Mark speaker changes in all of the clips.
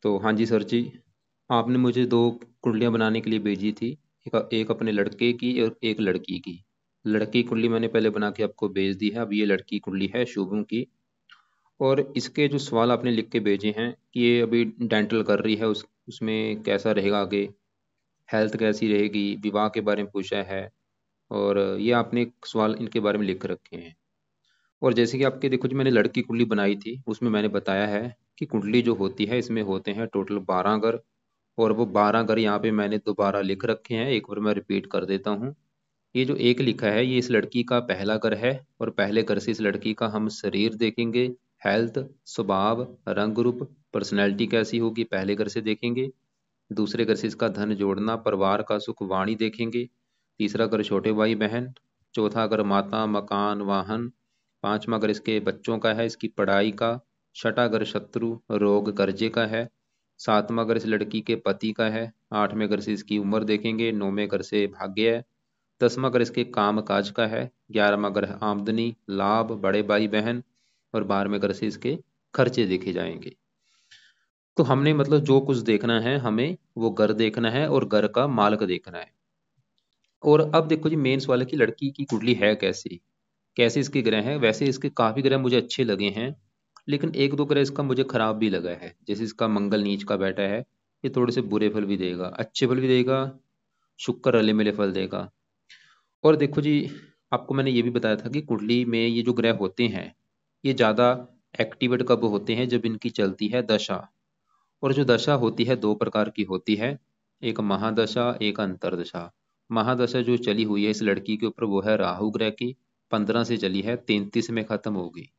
Speaker 1: तो हाँ जी सर जी, आपने मुझे दो कुंडलियाँ बनाने के लिए भेजी थी। एक अपने लड़के की और एक लड़की की। लड़की की कुंडली मैंने पहले बना के आपको भेज दी है। अब ये लड़की कुंडली है शुभम की। और इसके जो सवाल आपने लिख के भेजे हैं कि ये अभी डेंटल कर रही है, उसमें कैसा रहेगा आगे, हेल्थ कैसी रहेगी, विवाह के बारे में पूछा है। और ये आपने सवाल इनके बारे में लिख रखे हैं। और जैसे कि आपके देखो, जो मैंने लड़की कुंडली बनाई थी उसमें मैंने बताया है कि कुंडली जो होती है इसमें होते हैं टोटल 12 घर। और वो 12 घर यहाँ पे मैंने दोबारा लिख रखे हैं, एक बार मैं रिपीट कर देता हूँ। ये जो एक लिखा है ये इस लड़की का पहला घर है। और पहले घर से इस लड़की का हम शरीर देखेंगे, हेल्थ, स्वभाव, रंग रूप, पर्सनैलिटी कैसी होगी, पहले घर से देखेंगे। दूसरे घर से इसका धन जोड़ना, परिवार का सुख, वाणी देखेंगे। तीसरा घर छोटे भाई बहन। चौथा घर माता, मकान, वाहन। पांचवा घर इसके बच्चों का है, इसकी पढ़ाई का। छठा घर शत्रु, रोग, कर्जे का है। सातवां घर इस लड़की के पति का है। आठवें घर से इसकी उम्र देखेंगे। नौवें घर से भाग्य है। 10वां घर इसके काम काज का है। 11वां घर है आमदनी, लाभ, बड़े भाई बहन। और 12वें घर से इसके खर्चे देखे जाएंगे। तो हमने मतलब जो कुछ देखना है हमें वो घर देखना है और घर का मालिक देखना है। और अब देखो जी, मेन सवाल है कि लड़की की कुंडली है कैसी, कैसे इसके ग्रह हैं। वैसे इसके काफी ग्रह मुझे अच्छे लगे हैं, लेकिन एक दो ग्रह इसका मुझे खराब भी लगा है। जैसे इसका मंगल नीच का बैठा है, ये थोड़े से बुरे फल भी देगा, अच्छे फल भी देगा। शुक्र रले मिले फल देगा। और देखो जी, आपको मैंने ये भी बताया था कि कुंडली में ये जो ग्रह होते हैं ये ज्यादा एक्टिवेट कब होते हैं, जब इनकी चलती है दशा। और जो दशा होती है दो प्रकार की होती है, एक महादशा, एक अंतरदशा। महादशा जो चली हुई है इस लड़की के ऊपर वो है राहु ग्रह की, 15 से चली है, 33 में खत्म होगी।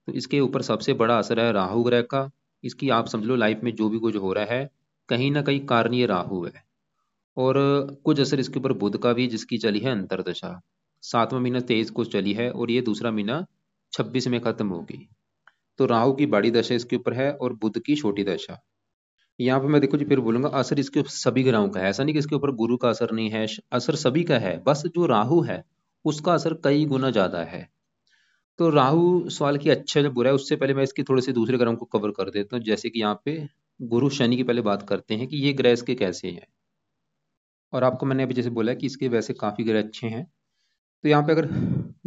Speaker 1: तो इसके ऊपर सबसे बड़ा असर है राहु ग्रह का। इसकी आप समझ लो लाइफ में जो भी कुछ हो रहा है कहीं ना कहीं कारण ये राहु है। और कुछ असर इसके ऊपर बुध का भी, जिसकी चली है अंतरदशा। 7वां महीना 23 को चली है और ये दूसरा महीना 26 में खत्म होगी। तो राहु की बड़ी दशा इसके ऊपर है और बुध की छोटी दशा। यहाँ पे मैं देखो जी फिर बोलूंगा, असर इसके सभी ग्रहों का है, ऐसा नहीं कि इसके ऊपर गुरु का असर नहीं है, असर सभी का है, बस जो राहु है उसका असर कई गुना ज्यादा है। तो राहु सवाल की अच्छा जो बुरा है, उससे पहले मैं इसके थोड़े से दूसरे ग्रहों को कवर कर देता हूँ। जैसे कि यहाँ पे गुरु शनि की पहले बात करते हैं कि ये ग्रह इसके कैसे हैं। और आपको मैंने अभी जैसे बोला कि इसके वैसे काफी ग्रह अच्छे हैं। तो यहाँ पे अगर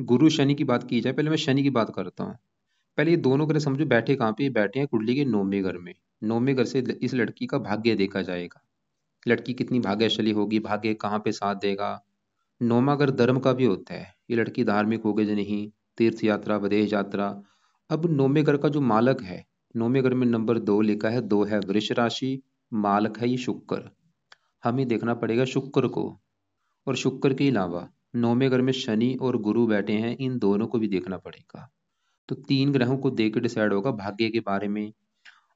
Speaker 1: गुरु शनि की बात की जाए, पहले मैं शनि की बात करता हूँ। पहले ये दोनों ग्रह समझो बैठे कहाँ पे, ये बैठे हैं कुंडली के 9वें घर में। 9वें घर से इस लड़की का भाग्य देखा जाएगा, लड़की कितनी भाग्यशाली होगी, भाग्य कहाँ पे साथ देगा। 9वां घर धर्म का भी होता है, ये लड़की धार्मिक होगी या नहीं, तीर्थ यात्रा, विदेश यात्रा। अब 9वें घर का जो मालक है, 9वें घर में नंबर 2 लिखा है, 2 है वृष राशि, मालक है ये शुक्र। हमें देखना पड़ेगा शुक्र को। और शुक्र के अलावा 9वें घर में शनि और गुरु बैठे हैं, इन दोनों को भी देखना पड़ेगा। तो 3 ग्रहों को देख के डिसाइड होगा भाग्य के बारे में।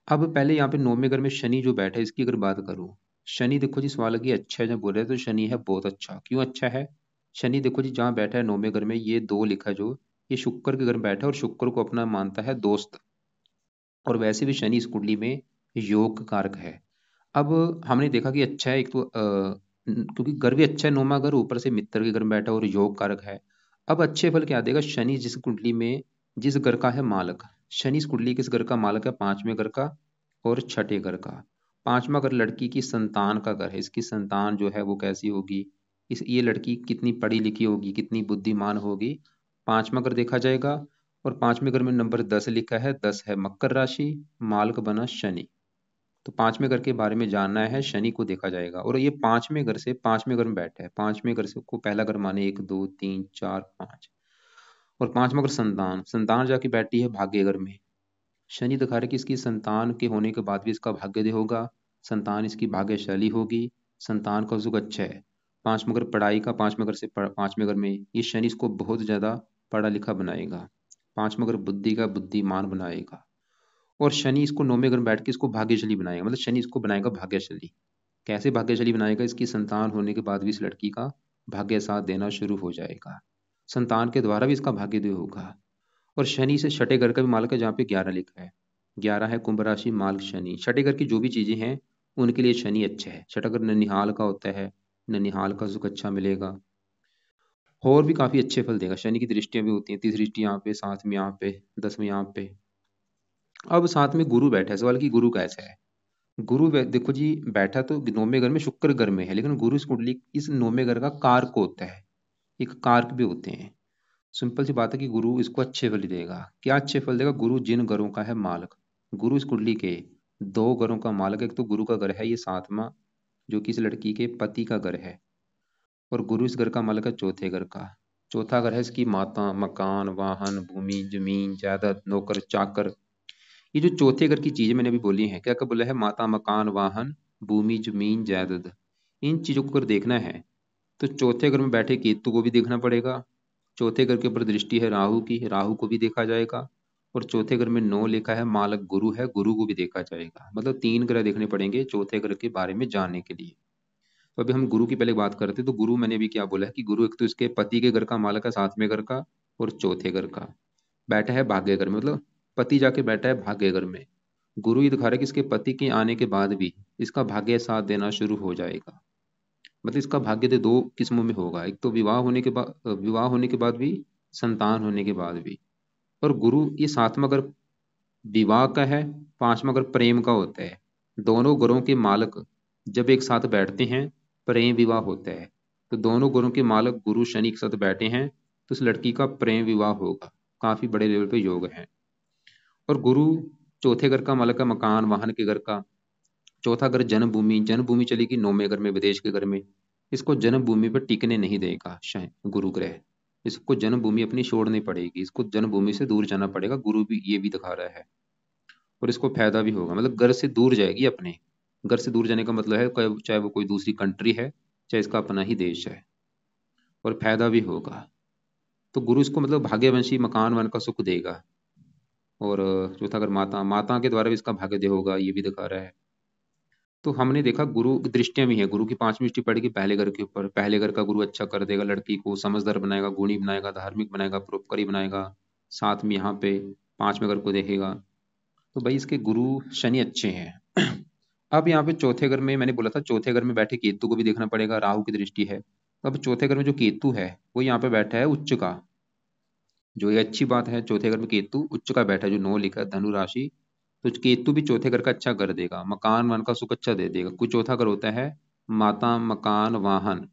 Speaker 1: अब पहले यहाँ पे 9वें घर में शनि जो बैठा है इसकी अगर बात करूं, शनि देखो जी सवाल की अच्छा है जब बोल रहे हैं तो शनि है बहुत अच्छा। क्यों अच्छा है? शनि देखो जी जहाँ बैठा है 9वें घर में, ये 2 लिखा है जो, ये शुक्र के घर में बैठा है और शुक्र को अपना मानता है दोस्त। और वैसे भी शनि इस कुंडली में योग कारक है। अब हमने देखा कि अच्छा है, एक तो क्योंकि घर भी अच्छा है 9वां घर, ऊपर से मित्र के घर में बैठा और योग कारक है। अब अच्छे फल क्या देगा? शनि जिस कुंडली में जिस घर का है मालक, शनि इस कुंडली किस घर का मालक है? 5वें घर का और छठे घर का। 5वां घर लड़की की संतान का घर है, इसकी संतान जो है वो कैसी होगी, इस ये लड़की कितनी पढ़ी लिखी होगी, कितनी बुद्धिमान होगी, 5वां घर देखा जाएगा। और 5वें घर में नंबर 10 लिखा है, 10 है मकर राशि, मालक बना शनि। तो 5वें घर के बारे में जानना है, शनि को देखा जाएगा। और ये 5वें घर से 5वें घर में बैठा है, 5वें घर से को पहला घर माने 1 2 3 4 5। और 5वां घर संतान, संतान जाके बैठी है भाग्य घर में। शनि दिखा रहा है कि इसकी संतान के होने के बाद भी इसका भाग्य होगा, संतान इसकी भाग्यशाली होगी, संतान का सुख अच्छा है। 5वां घर पढ़ाई का, 5वें घर से 5वें घर में ये शनि इसको बहुत ज्यादा पढ़ा लिखा बनाएगा। 5वां घर बुद्धि का बुद्धिमान बनाएगा। और शनि इसको 9वें घर में बैठ के इसको भाग्यशाली बनाएगा, मतलब शनि इसको बनाएगा भाग्यशाली। कैसे भाग्यशाली बनाएगा? इसकी संतान होने के बाद भी इस लड़की का भाग्य साथ देना शुरू हो जाएगा, संतान के द्वारा भी इसका भाग्योदय होगा। और शनि से छठे घर का भी मालक है, जहाँ पे 11 लिखा है, 11 है कुंभ राशि, मालक शनि। छठे घर की जो भी चीजें हैं उनके लिए शनि अच्छा है। छठा घर ननिहाल का होता है, ननिहाल का सुख अच्छा मिलेगा। और भी काफी अच्छे फल देगा, शनि की दृष्टियां भी होती हैं, 30 दृष्टि यहाँ पे, 7वीं यहाँ पे, 10वीं यहाँ पे। अब साथ में गुरु बैठा है, सवाल की गुरु कैसा है? गुरु देखो जी, बैठा तो नौवें घर में, शुक्र घर में है, लेकिन गुरु इस कुंडली इस नौवें घर का कारक होता है, एक कारक भी होते हैं। सिंपल सी बात है कि गुरु इसको अच्छे फल ही देगा। क्या अच्छे फल देगा? गुरु जिन घरों का है मालक, गुरु इस कुंडली के दो घरों का मालक है। एक तो गुरु का घर है ये सातवां, जो कि इस लड़की के पति का घर है, और गुरु इस घर का मालक है चौथे घर का। चौथा घर है इसकी माता, मकान, वाहन, भूमि, जमीन, जायदाद, नौकर चाकर। ये जो चौथे घर की चीजें मैंने अभी बोली हैं, क्या क्या बोला है? माता, मकान, वाहन, भूमि, जमीन, जायदाद। इन चीजों को अगर देखना है तो चौथे घर में बैठे केतु को भी देखना पड़ेगा। चौथे घर के ऊपर दृष्टि है राहु की, राहु को भी देखा जाएगा। और चौथे घर में 9 लिखा है, मालक गुरु है, गुरु को भी देखा जाएगा। मतलब 3 ग्रह देखने पड़ेंगे चौथे घर के बारे में जानने के लिए। तो अभी हम गुरु की पहले बात करते हैं। तो गुरु मैंने भी क्या बोला है कि गुरु एक तो इसके पति के घर का मालक है, सातवें घर का, और चौथे घर का। बैठा है भाग्य घर में, मतलब पति जाके बैठा है भाग्य घर में। गुरु ये दिखा रहा है कि इसके पति के आने के बाद भी इसका भाग्य साथ देना शुरू हो जाएगा। मतलब इसका भाग्य तो दो किस्मों में होगा, एक तो विवाह होने के बाद भी, संतान होने के बाद भी। और गुरु ये सातवां घर विवाह का है, पांचवा घर प्रेम का होता है। दोनों घरों के मालक जब एक साथ बैठते हैं, प्रेम विवाह होता है। तो दोनों घरों के मालक गुरु शनि के साथ बैठे हैं, तो उस लड़की का प्रेम विवाह होगा। काफी बड़े लेवल पे योग है। और गुरु चौथे घर का मालक है मकान, वाहन के घर का। चौथा घर जन्मभूमि, जन्मभूमि चलेगी नौवें घर में, विदेश के घर में। इसको जन्मभूमि पर टिकने नहीं देगा गुरु ग्रह। इसको जन्मभूमि अपनी छोड़नी पड़ेगी, इसको जन्मभूमि से दूर जाना पड़ेगा। गुरु भी ये भी दिखा रहा है। और इसको फायदा भी होगा, मतलब घर से दूर जाएगी अपने। घर से दूर जाने का मतलब है चाहे वो कोई दूसरी कंट्री है, चाहे इसका अपना ही देश है। और फायदा भी होगा। तो गुरु इसको मतलब भाग्यवंशी मकान वन का सुख देगा। और चौथा अगर माता, माता के द्वारा भी इसका भाग्य होगा, ये भी दिखा रहा है। तो हमने देखा गुरु की दृष्टियां भी है। गुरु की पांचवी दृष्टि पड़ेगी पहले घर के ऊपर। पहले घर का गुरु अच्छा कर देगा, लड़की को समझदार बनाएगा, गुणी बनाएगा, धार्मिक बनाएगा, परोपकारी बनाएगा। साथ में यहाँ पे पांचवें घर को देखेगा। तो भाई इसके गुरु शनि अच्छे हैं। अब यहाँ पे चौथे घर में मैंने बोला था, चौथे घर में बैठे केतु को भी देखना पड़ेगा, राहु की दृष्टि है। तो अब चौथे घर में जो केतु है वो यहाँ पे बैठा है उच्च का। जो ये अच्छी बात है, चौथे घर में केतु उच्च का बैठा है, जो 9 लिखा है धनु राशि। तो केतु भी चौथे घर का अच्छा कर देगा, मकान वन का सुख अच्छा दे देगा। कुछ चौथा घर होता है माता, मकान, वाहन।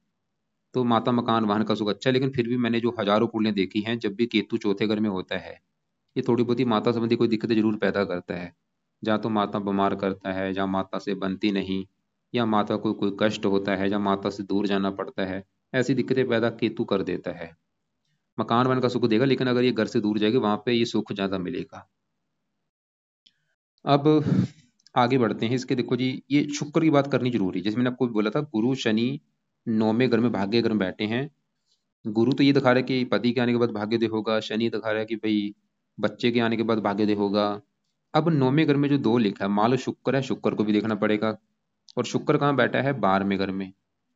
Speaker 1: तो माता, मकान, वाहन का सुख अच्छा है, लेकिन फिर भी मैंने जो हजारों कुंडलियां देखी हैं, जब भी केतु चौथे घर में होता है, ये थोड़ी बहुत ही माता संबंधी कोई दिक्कतें जरूर पैदा करता है। जहाँ तो माता बीमार करता है, जहाँ माता से बनती नहीं, या माता को कोई कष्ट होता है, जहाँ माता से दूर जाना पड़ता है, ऐसी दिक्कतें पैदा केतु कर देता है। मकान वन का सुख देगा, लेकिन अगर ये घर से दूर जाएगी वहां पे ये सुख ज्यादा मिलेगा। अब आगे बढ़ते हैं इसके। देखो जी, ये शुक्र की बात करनी जरूरी है। जैसे मैंने आपको बोला था, गुरु शनि नौवें घर में भाग्य घर में बैठे हैं। गुरु तो ये दिखा रहा है कि पति के आने के बाद भाग्योदय होगा, शनि दिखा रहा है कि भाई बच्चे के आने के बाद भाग्योदय होगा। अब नौवें घर में जो 2 लिखा है, मान लो शुक्र है, शुक्र को भी देखना पड़ेगा। और शुक्र कहाँ बैठा है? 12वें घर में।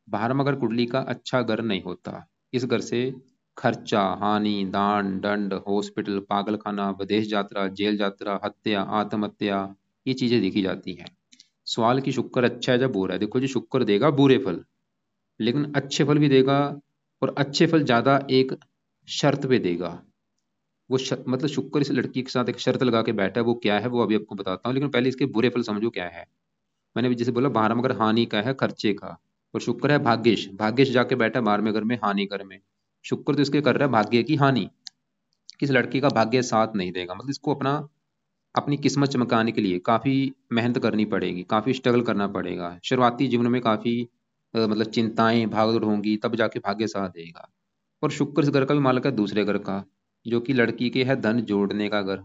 Speaker 1: 12वां घर कुंडली का अच्छा घर नहीं होता। इस घर से खर्चा, हानि, दान, दंड, हॉस्पिटल, पागलखाना, विदेश यात्रा, जेल यात्रा, हत्या, आत्महत्या, ये चीजें देखी जाती हैं। सवाल की शुक्र अच्छा है जब बुरा है। देखो जी, शुक्र देगा बुरे फल, लेकिन अच्छे फल भी देगा। और अच्छे फल ज्यादा एक शर्त पे देगा। मतलब शुक्र इस लड़की के साथ एक शर्त लगा के बैठा है, वो क्या है वो अभी आपको बताता हूँ, लेकिन पहले इसके बुरे फल समझो क्या है। मैंने भी जैसे बोला, 12वां घर हानि का है, खर्चे का। और शुक्र है भाग्येश, भाग्येश जाके बैठा है 12वें घर में, हानि घर में। शुक्र तो इसके कर रहा है भाग्य की हानि। किस लड़की का भाग्य साथ नहीं देगा, मतलब इसको अपनी किस्मत चमकाने के लिए काफी मेहनत करनी पड़ेगी, काफी स्ट्रगल करना पड़ेगा। शुरुआती जीवन में काफी मतलब चिंताएं भागदौड़ होंगी, तब जाके भाग्य साथ देगा। और शुक्र इस घर का भी मालक है दूसरे घर का, जो कि लड़की के है धन जोड़ने का घर।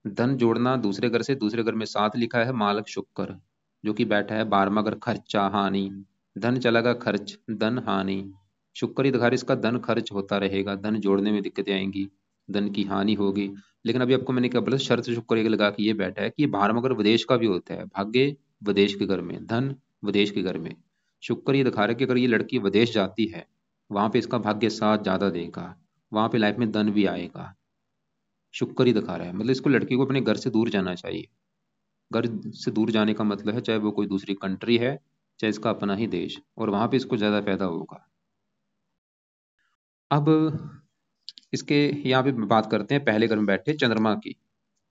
Speaker 1: धन जोड़ना दूसरे घर से, दूसरे घर में साथ लिखा है मालक शुक्र, जो कि बैठा है 12वां घर, खर्चा, हानि। धन चला गया खर्च, धन हानि। शुक्र ही दिखा रहा है इसका धन खर्च होता रहेगा, धन जोड़ने में दिक्कतें आएंगी, धन की हानि होगी। लेकिन अभी आपको मैंने क्या बोला, शर्त शुक्र एक लगा के ये बैठा है कि ये 12वां घर विदेश का भी होता है, भाग्य विदेश के घर में, धन विदेश के घर में। शुक्र ये दिखा रहा है कि अगर ये लड़की विदेश जाती है, वहां पे इसका भाग्य साथ ज्यादा देगा, वहां पे लाइफ में धन भी आएगा। शुक्र ही दिखा रहा है, मतलब इसको लड़की को अपने घर से दूर जाना चाहिए। घर से दूर जाने का मतलब है चाहे वो कोई दूसरी कंट्री है, चाहे इसका अपना ही देश, और वहां पे इसको ज्यादा फायदा होगा। अब इसके यहाँ पे बात करते हैं पहले घर में बैठे चंद्रमा की,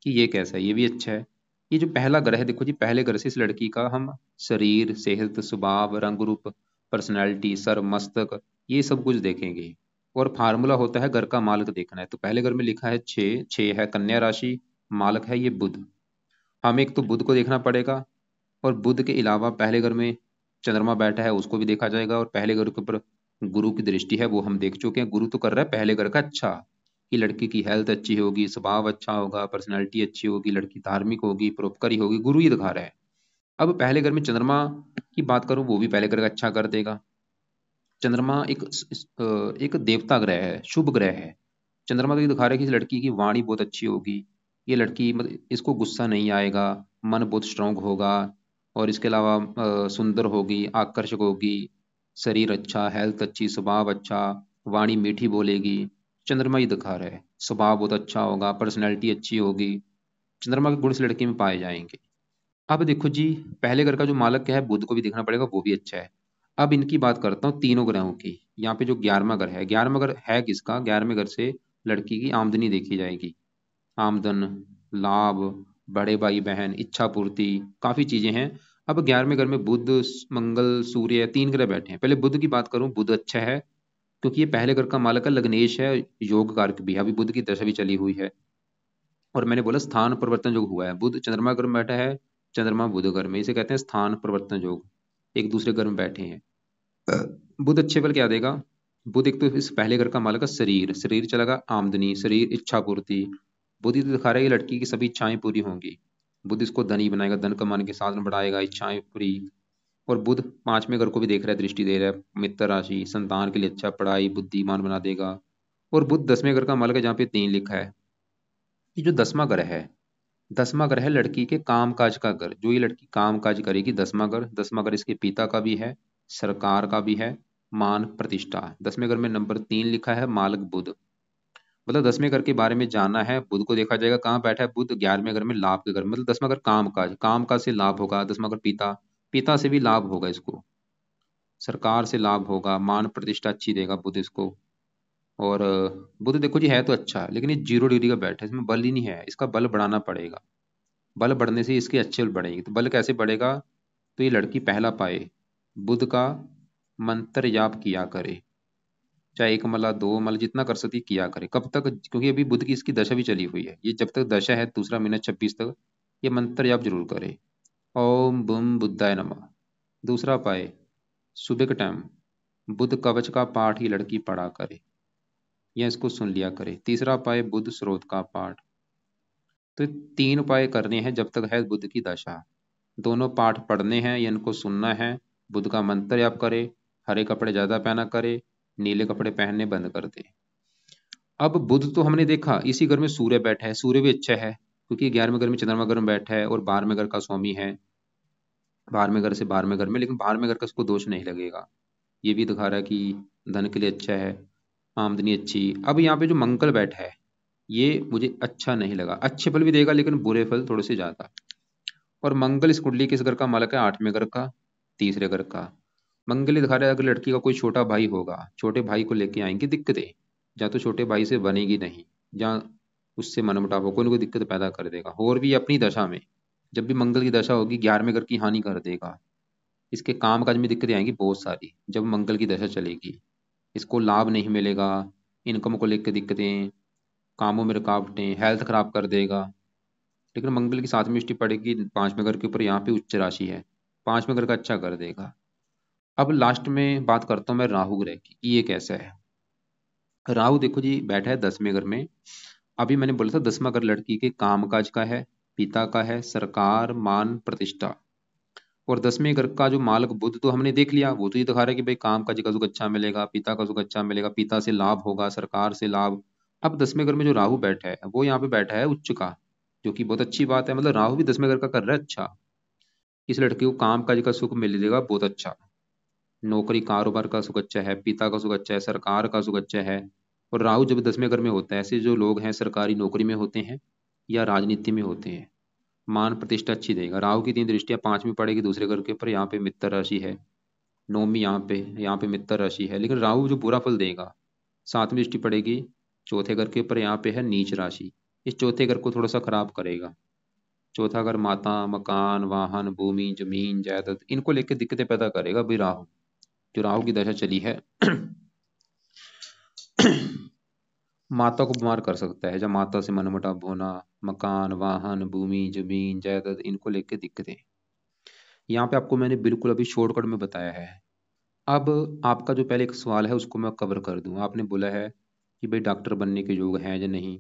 Speaker 1: कि ये कैसा है। ये भी अच्छा है। ये जो पहला ग्रह है, देखो जी, पहले ग्रह से इस लड़की का हम शरीर, सेहत, स्वभाव, रंग रूप, पर्सनैलिटी, सर, मस्तक, ये सब कुछ देखेंगे। और फार्मूला होता है घर का मालक देखना है। तो पहले घर में लिखा है 6, 6 है कन्या राशि, मालक है ये बुध। हमें एक तो बुध को देखना पड़ेगा, और बुध के अलावा पहले घर में चंद्रमा बैठा है, उसको भी देखा जाएगा। और पहले घर के ऊपर गुरु की दृष्टि है, वो हम देख चुके हैं। गुरु तो कर रहा है पहले घर का अच्छा, कि लड़की की हेल्थ अच्छी होगी, स्वभाव अच्छा होगा, पर्सनैलिटी अच्छी होगी, लड़की धार्मिक होगी, परोपकारी होगी, गुरु ही दिखा रहा है। अब पहले घर में चंद्रमा की बात करूं, वो भी पहले घर का अच्छा कर देगा। चंद्रमा एक देवता ग्रह है, शुभ ग्रह है। चंद्रमा तो ये दिखा रहा है कि इस लड़की की वाणी बहुत अच्छी होगी, ये लड़की मतलब इसको गुस्सा नहीं आएगा, मन बहुत स्ट्रांग होगा, और इसके अलावा सुंदर होगी, आकर्षक होगी, शरीर अच्छा, हेल्थ अच्छी, स्वभाव अच्छा, वाणी मीठी बोलेगी। चंद्रमा ही दिखा रहा है स्वभाव बहुत अच्छा होगा, पर्सनैलिटी अच्छी होगी। चंद्रमा के गुण इस लड़की में पाए जाएंगे। अब देखो जी, पहले घर का जो मालक है बुध को भी देखना पड़ेगा, वो भी अच्छा है। अब इनकी बात करता हूँ तीनों ग्रहों की। यहाँ पे जो 11वां घर है, 11वां घर है किसका? 11वें घर से लड़की की आमदनी देखी जाएगी। आमदन, लाभ, बड़े भाई बहन, इच्छा पूर्ति, काफी चीजें हैं। अब 11वें घर में बुध, मंगल, सूर्य, तीन ग्रह बैठे हैं। पहले बुध की बात करूं, बुध अच्छा है, क्योंकि ये पहले घर का मालक है, लग्नेश है, योग कारक भी है, अभी बुध की दशा भी चली हुई है। और मैंने बोला स्थान परिवर्तन योग हुआ है, बुध चंद्रमा घर में बैठा है, चंद्रमा बुध घर में, इसे कहते हैं स्थान परिवर्तन योग, एक दूसरे घर में बैठे हैं। बुध अच्छे फल क्या देगा? बुध एक तो इस पहले घर का मालक है, शरीर, शरीर चलेगा, आमदनी, शरीर, इच्छा पूर्ति। बुध ही तो दिखा रहा है कि लड़की की सभी इच्छाएं पूरी होंगी। बुध इसको धनी बनाएगा, धन कमाने के साधन बढ़ाएगा, इच्छाएं पूरी। और बुध 5वें घर को भी देख रहा है, दृष्टि दे रहा है, मित्र राशि, संतान के लिए अच्छा, पढ़ाई, बुद्धिमान बना देगा। और बुध 10वें घर का मालक है, जहाँ पे 3 लिखा है। ये जो 10वां घर है, 10वां घर है लड़की के काम काज का घर, जो ये लड़की काम काज करेगी। 10वां घर इसके पिता का भी है, सरकार का भी है, मान प्रतिष्ठा। 10वें घर में नंबर 3 लिखा है, मालक बुध। मतलब 10वें घर के बारे में जानना है, बुध को देखा जाएगा, कहाँ बैठा है बुध? 11वें घर में, लाभ के घर में। मतलब 10वां घर काम काज, काम काज से लाभ होगा। 10वां घर पिता, पिता से भी लाभ होगा इसको, सरकार से लाभ होगा, मान प्रतिष्ठा अच्छी देगा बुध इसको। और बुध देखो जी है तो अच्छा, लेकिन ये 0 डिग्री का बैठा है, इसमें बल ही नहीं है, इसका बल बढ़ाना पड़ेगा। बल बढ़ने से इसके अच्छे बल बढ़ेंगे। तो बल कैसे बढ़ेगा? तो ये लड़की पहला पाए, बुध का मंत्र जाप किया करे, चाहे 1 माला 2 माला जितना कर सकती किया करे। कब तक? क्योंकि अभी बुध की इसकी दशा भी चली हुई है, ये जब तक दशा है, दूसरा महीना 26 तक, ये मंत्र जाप जरूर करे। ओम बुम बुद्धाय नमः। दूसरा पाए, सुबह के टाइम बुध कवच का पाठ ये लड़की पढ़ा करे, या इसको सुन लिया करे। तीसरा पाए, बुध स्रोत का पाठ। तो 3 उपाय करने हैं जब तक है बुध की दशा। दोनों पाठ पढ़ने हैं या इनको सुनना है। बुध का मंत्र जाप करे, हरे कपड़े ज्यादा पहना करे, नीले कपड़े पहनने बंद कर दे। अब बुध तो हमने देखा, इसी घर में सूर्य बैठा है, सूर्य भी अच्छा है, क्योंकि 11वें घर में चंद्रमा घर में बैठा है, और 12वें घर का स्वामी है। 12वें घर से 12वें घर में, लेकिन 12वें घर का उसको दोष नहीं लगेगा। ये भी दिखा रहा है कि धन के लिए अच्छा है, आमदनी अच्छी। अब यहाँ पे जो मंगल बैठा है, ये मुझे अच्छा नहीं लगा। अच्छे फल भी देगा, लेकिन बुरे फल थोड़े से ज्यादा। और मंगल इस कुंडली किस घर का मालक है? 8वें घर का, तीसरे घर का। मंगल ही दिखा रहा है, अगर लड़की का कोई छोटा भाई होगा, छोटे भाई को लेके आएंगे दिक्कतें, या तो छोटे भाई से बनेगी नहीं, या उससे मनमुटाव हो, कोई ना कोई दिक्कत पैदा कर देगा। और भी अपनी दशा में, जब भी मंगल की दशा होगी, 11वें घर की हानि कर देगा। इसके काम काज में दिक्कतें आएंगी बहुत सारी, जब मंगल की दशा चलेगी। इसको लाभ नहीं मिलेगा, इनकम को लेकर दिक्कतें, कामों में रुकावटें, हेल्थ खराब कर देगा। लेकिन मंगल की 7वीं दृष्टि पड़ेगी 5वें घर के ऊपर, यहाँ पे उच्च राशि है, 5वें घर का अच्छा कर देगा। अब लास्ट में बात करता हूँ मैं राहु ग्रह की, ये कैसा है। राहु देखो जी बैठा है 10वें घर में। अभी मैंने बोला था 10वां घर लड़की के कामकाज का है, पिता का है, सरकार, मान प्रतिष्ठा। और 10वें घर का जो मालक बुध तो हमने देख लिया, वो तो ये दिखा रहा है कि भाई काम काज का सुख अच्छा मिलेगा, पिता का सुख अच्छा मिलेगा, पिता से लाभ होगा, सरकार से लाभ। अब 10वें घर में जो राहु बैठा है, वो यहाँ पे बैठा है उच्च का, जो कि बहुत अच्छी बात है। मतलब राहु भी 10वें घर का कर रहा है अच्छा। इस लड़के को काम काज का सुख मिलेगा बहुत अच्छा, नौकरी कारोबार का सुख अच्छा है, पिता का सुख अच्छा है, सरकार का सुख अच्छा है। और राहु जब 10वें घर में होता है, ऐसे जो लोग हैं सरकारी नौकरी में होते हैं या राजनीति में होते हैं, मान प्रतिष्ठा अच्छी देगा। राहु की 3 दृष्टियां, 5वीं पड़ेगी दूसरे घर के ऊपर, यहाँ पे मित्र राशि है, 9वीं यहाँ पे मित्र राशि है। लेकिन राहु जो बुरा फल देगा, 7वीं दृष्टि पड़ेगी चौथे घर के ऊपर, यहाँ पे है नीच राशि, इस चौथे घर को थोड़ा सा खराब करेगा। चौथा घर माता, मकान, वाहन, भूमि, जमीन, जायदाद, इनको लेके दिक्कतें पैदा करेगा भाई राहु। जो राहु की दशा चली है माता को बीमार कर सकता है, जब माता से मनमुटाव होना, मकान, वाहन, भूमि, जमीन, जायदाद, इनको लेके दिक्कतें। यहाँ पे आपको मैंने बिल्कुल अभी शॉर्टकट में बताया है। अब आपका जो पहले एक सवाल है उसको मैं कवर कर दूं। आपने बोला है कि भाई डॉक्टर बनने के योग हैं या नहीं।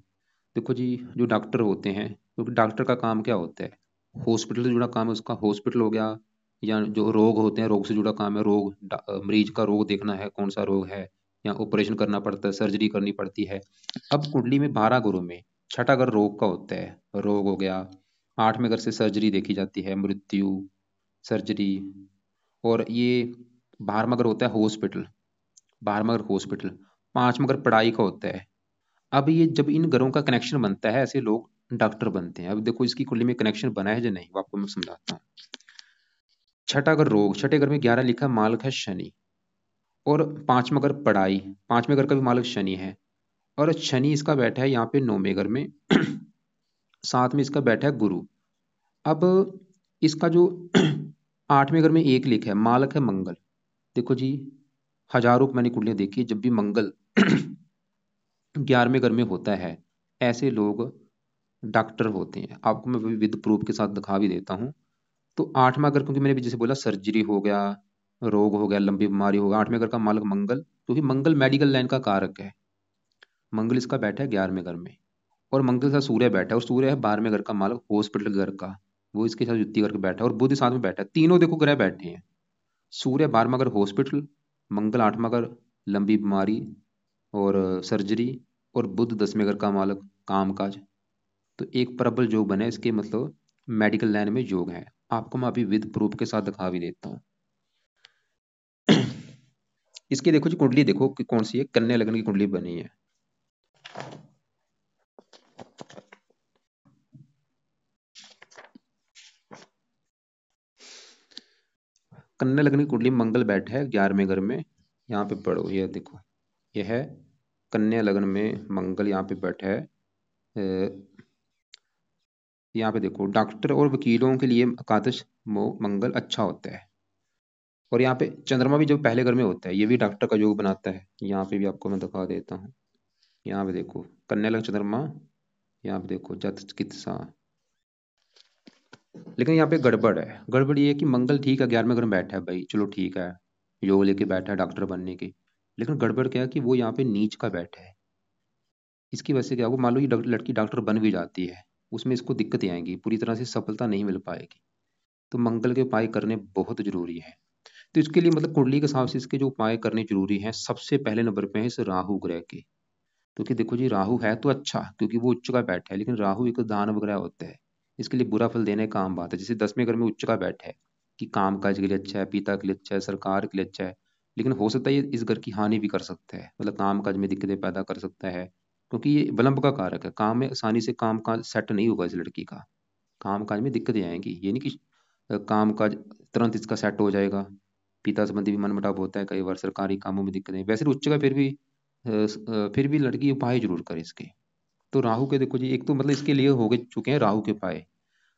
Speaker 1: देखो जी, जो डॉक्टर होते हैं, क्योंकि डॉक्टर का काम क्या होता है, हॉस्पिटल से जुड़ा काम है उसका, हॉस्पिटल हो गया, या जो रोग होते हैं रोग से जुड़ा काम है, रोग मरीज का रोग देखना है कौन सा रोग है, या ऑपरेशन करना पड़ता है, सर्जरी करनी पड़ती है। अब कुंडली में 12 घरों में छठा घर रोग का होता है, रोग हो गया। 8वें घर से सर्जरी देखी जाती है, मृत्यु, सर्जरी। और ये 12वां घर होता है हॉस्पिटल, 12वां घर हॉस्पिटल। 5वां घर पढ़ाई का होता है। अब ये जब इन घरों का कनेक्शन बनता है ऐसे लोग डॉक्टर बनते हैं। अब देखो इसकी कुंडली में कनेक्शन बना है या नहीं, वो आपको मैं समझाता हूँ। छठा घर रोग, छठे घर में 11 लिखा, मालक है शनि। और 5वां घर पढ़ाई, 5वें घर का भी मालक शनि है। और शनि इसका बैठा है यहाँ पे 9वें घर में साथ में इसका बैठा है गुरु। अब इसका जो 8वें घर में एक लिखा है, मालक है मंगल। देखो जी, हजारों मैंने कुंडलियां देखी, जब भी मंगल 11वें घर में होता है ऐसे लोग डॉक्टर होते हैं। आपको मैं विद प्रूफ के साथ दिखा भी देता हूँ। तो 8वां घर, क्योंकि मैंने भी जैसे बोला सर्जरी हो गया, रोग हो गया, लंबी बीमारी हो गया, 8वें घर का मालक मंगल, क्योंकि मंगल मेडिकल लाइन का कारक है। मंगल इसका बैठा है 11वें घर में। और मंगल का सूर्य बैठा है, और सूर्य है 12वें घर का मालक हॉस्पिटल घर का, वो इसके साथ युति करके बैठा है। और बुध साथ में बैठा है, तीनों देखो ग्रह बैठे हैं। सूर्य 12वां घर हॉस्पिटल, मंगल 8वां घर लंबी बीमारी और सर्जरी, और बुध 10वें घर का मालक काम काज। तो एक प्रबल योग बने इसके, मतलब मेडिकल लाइन में योग है। आपको मैं अभी विद प्रूफ के साथ दिखा भी देता हूँ। इसकी देखो जी कुंडली, देखो कि कौन सी है, कन्या लग्न की कुंडली बनी है। कन्या लग्न की कुंडली, मंगल बैठा है 11वें घर में। यहाँ पे पढ़ो, ये देखो, यह है कन्या लग्न में मंगल यहाँ पे बैठा है। यहाँ पे देखो, डॉक्टर और वकीलों के लिए एकादश मंगल अच्छा होता है। और यहाँ पे चंद्रमा भी जो पहले घर में होता है, ये भी डॉक्टर का योग बनाता है। यहाँ पे भी आपको मैं दिखा देता हूँ। यहाँ पे देखो कन्या लग्न चंद्रमा, यहाँ पे देखो जत चिकित्सा। लेकिन यहाँ पे गड़बड़ है, गड़बड़ ये है कि मंगल ठीक है 11वें घर में बैठा है भाई, चलो ठीक है, योग लेके बैठा है डॉक्टर बनने की। लेकिन गड़बड़ क्या है कि वो यहाँ पे नीच का बैठा है। इसकी वजह से क्या होगा, मान लो ये लड़की डॉक्टर बन भी जाती है, उसमें इसको दिक्कतें आएंगी, पूरी तरह से सफलता नहीं मिल पाएगी। तो मंगल के उपाय करने बहुत जरूरी है। तो इसके लिए मतलब कुंडली के हिसाब से इसके जो उपाय करने जरूरी हैं, सबसे पहले नंबर पे है इस राहु ग्रह के। क्योंकि देखो जी, राहु है तो अच्छा, क्योंकि वो उच्च का बैठा है, लेकिन राहु एक दानव ग्रह होता है। इसके लिए बुरा फल देने का आम बात है। जैसे 10वें घर में उच्च का बैठा है कि काम काज के लिए अच्छा है, पिता के लिए अच्छा है, सरकार के लिए अच्छा है, लेकिन हो सकता है ये इस घर की हानि भी कर सकता है, मतलब काम काज में दिक्कतें पैदा कर सकता है। क्योंकि ये विलंब का कारक है, काम में आसानी से काम काज सेट नहीं होगा इस लड़की का। काम काज में दिक्कतें आएंगी, ये नहीं कि काम काज तुरंत इसका सेट हो जाएगा। पिता संबंधी भी मनमुटाव होता है कई बार, सरकारी कामों में दिक्कतें, वैसे तो उच्च का फिर भी लड़की उपाय जरूर करे इसके। तो राहु के देखो जी, एक तो मतलब इसके लिए हो गए चुके हैं राहु के उपाय।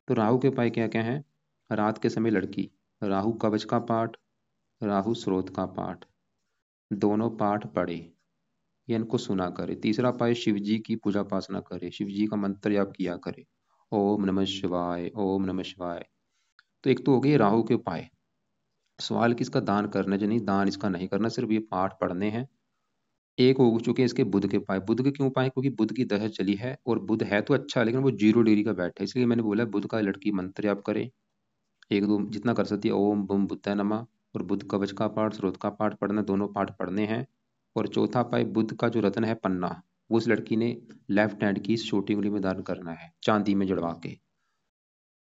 Speaker 1: तो राहु के उपाय क्या क्या है, रात के समय लड़की राहु कवच का पाठ, राहु स्रोत का पाठ, दोनों पाठ पढ़े या इनको सुना करे। तीसरा उपाय, शिव जी की पूजा उपासना करे, शिव जी का मंत्र जाप किया करे, ओम नमः शिवाय, ओम नमः शिवाय। तो एक तो हो गए राहु के उपाय। सवाल कि इसका दान करना है या नहीं, दान इसका नहीं करना, सिर्फ ये पाठ पढ़ने हैं। एक हो चुके हैं इसके बुध के उपाय। बुध के क्यों उपाय, क्योंकि बुध की दशा चली है, और बुध है तो अच्छा, लेकिन वो 0 डिग्री का बैठा है, इसलिए मैंने बोला बुध का लड़की मंत्र जाप करे, एक दो जितना कर सकती है, ओम बम बुद्धाय नमः। और बुध कवच का पाठ, स्रोत का पाठ पढ़ना, दोनों पाठ पढ़ने हैं। और चौथा पाठ, बुध का जो रत्न है पन्ना, वो उस लड़की ने लेफ्ट हैंड की छोटी उंगली में धारण करना है, चांदी में जड़वा के।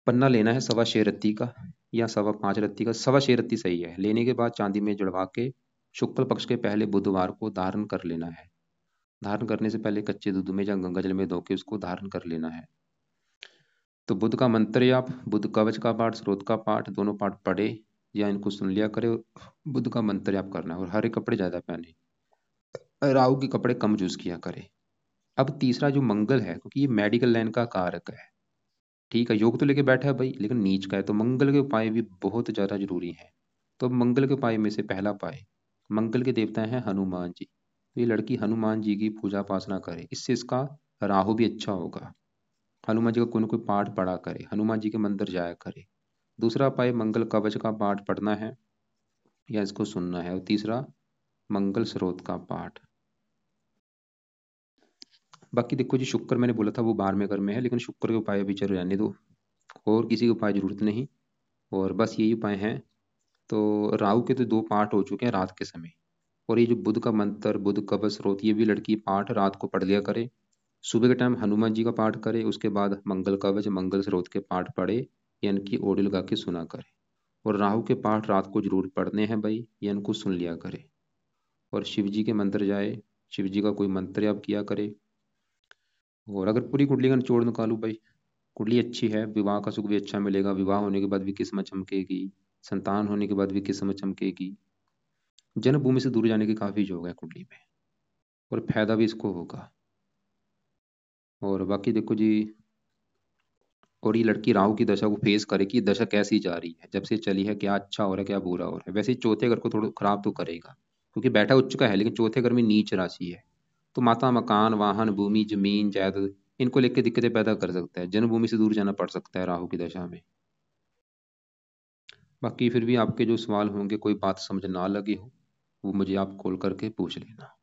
Speaker 1: पन्ना लेना है 6.25 रत्ती का या 5.25 रत्ती का, 6.25 रत्ती सही है। लेने के बाद चांदी में जड़वा के शुक्ल पक्ष के पहले बुधवार को धारण कर लेना है। धारण करने से पहले कच्चे दूध में या गंगा जल में धो के उसको धारण कर लेना है। तो बुध का मंत्र या बुध कवच का पाठ, स्रोत का पाठ, दोनों पाठ पढ़े या इनको सुन लिया करे। बुध का मंत्र जाप करना है, और हरे कपड़े ज्यादा पहने, राहु के कपड़े कम यूज किया करे। अब तीसरा जो मंगल है, क्योंकि ये मेडिकल लाइन का कारक है, ठीक है, योग तो लेके बैठा है भाई, लेकिन नीच का है, तो मंगल के उपाय भी बहुत ज़्यादा जरूरी हैं। तो अब मंगल के उपाय में से पहला उपाय, मंगल के देवता हैं हनुमान जी, तो ये लड़की हनुमान जी की पूजा उपासना करे, इससे इसका राहु भी अच्छा होगा। हनुमान जी का कोई ना कोई पाठ पढ़ा करे, हनुमान जी के मंदिर जाया करे। दूसरा उपाय, मंगल कवच का पाठ पढ़ना है या इसको सुनना है। और तीसरा, मंगल स्रोत का पाठ। बाकी देखो जी, शुक्र मैंने बोला था वो 12वें घर में है, लेकिन शुक्र के उपाय अभी चलो रहने दो, और किसी के उपाय जरूरत नहीं, और बस यही उपाय हैं। तो राहु के तो 2 पाठ हो चुके हैं रात के समय, और ये जो बुध का मंत्र, बुध कवच स्रोत, ये भी लड़की पाठ रात को पढ़ लिया करे। सुबह के टाइम हनुमान जी का पाठ करे, उसके बाद मंगल कवच मंगल स्रोत के पाठ पढ़े या इनकी ऑडियो लगा के सुना करे। और राहु के पाठ रात को जरूर पढ़ने हैं भाई, या इनको सुन लिया करे। और शिव जी के मंदिर जाए, शिव जी का कोई मंत्र आप किया करे। और अगर पूरी कुंडली का निचोड़ निकालूं भाई, कुंडली अच्छी है, विवाह का सुख भी अच्छा मिलेगा, विवाह होने के बाद भी किस्मत चमकेगी, संतान होने के बाद भी किस्मत चमकेगी, जन्मभूमि से दूर जाने के काफी योग है कुंडली में, और फायदा भी इसको होगा। और बाकी देखो जी, और ये लड़की राहु की दशा को फेस करे कि ये दशा कैसी जा रही है, जब से चली है क्या अच्छा हो रहा है क्या बुरा हो रहा है। वैसे ही चौथे घर को थोड़ा खराब तो करेगा, क्योंकि बैठा उच्च का है, लेकिन चौथे घर में नीच राशि है, तो माता मकान वाहन भूमि जमीन जायदाद, इनको लेकर दिक्कतें पैदा कर सकता है, जन्मभूमि से दूर जाना पड़ सकता है राहु की दशा में। बाकी फिर भी आपके जो सवाल होंगे, कोई बात समझ ना लगी हो, वो मुझे आप कॉल करके पूछ लेना।